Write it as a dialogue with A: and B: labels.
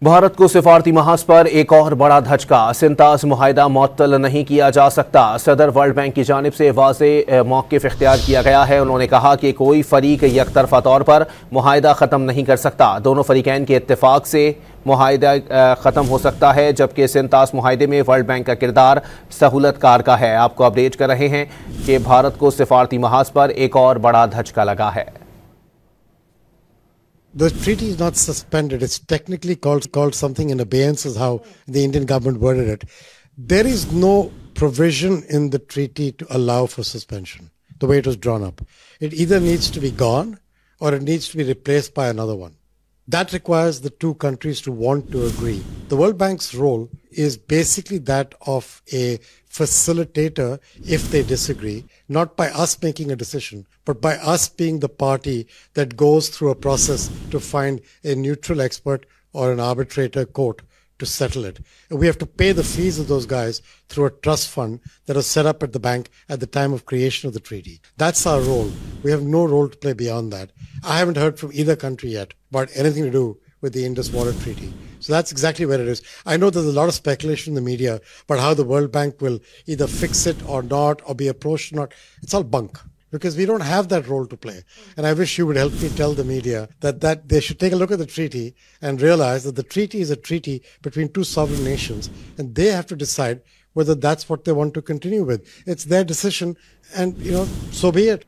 A: भारत को सिफारती महाज पर एक और बड़ा धचका। सिंताज मुआहदा मुअत्तल नहीं किया जा सकता। सदर वर्ल्ड बैंक की जानिब से वाज़ेह मौक़िफ़ इख्तियार किया गया है। उन्होंने कहा कि कोई फरीक यकतरफा तौर पर मुआहदा ख़त्म नहीं कर सकता। दोनों फरीकैन के इत्तेफाक से मुआहदा ख़त्म हो सकता है, जबकि सिंताज मुआहदे में वर्ल्ड बैंक का किरदार सहूलतकार का है। आपको अपडेट कर रहे हैं कि भारत को सिफारती महाज पर एक और बड़ा धचका लगा है।
B: The treaty is not suspended. It's technically called something in abeyance, is how the Indian government worded it. There is no provision in the treaty to allow for suspension, the way it was drawn up. It either needs to be gone or it needs to be replaced by another one. That requires the two countries to want to agree. The World Bank's role is basically that of a facilitator if they disagree, not by us making a decision, but by us being the party that goes through a process to find a neutral expert or an arbitrator court to settle it. And we have to pay the fees of those guys through a trust fund that was set up at the bank at the time of creation of the treaty. That's our role. We have no role to play beyond that. I haven't heard from either country yet about anything to do with the Indus Water Treaty. So that's exactly where it is. I know there's a lot of speculation in the media about how the World Bank will either fix it or not, or be approached or not. It's all bunk, because we don't have that role to play. And I wish you would help me tell the media that they should take a look at the treaty and realize that the treaty is a treaty between two sovereign nations, and they have to decide whether that's what they want to continue with. It's their decision, and so be it.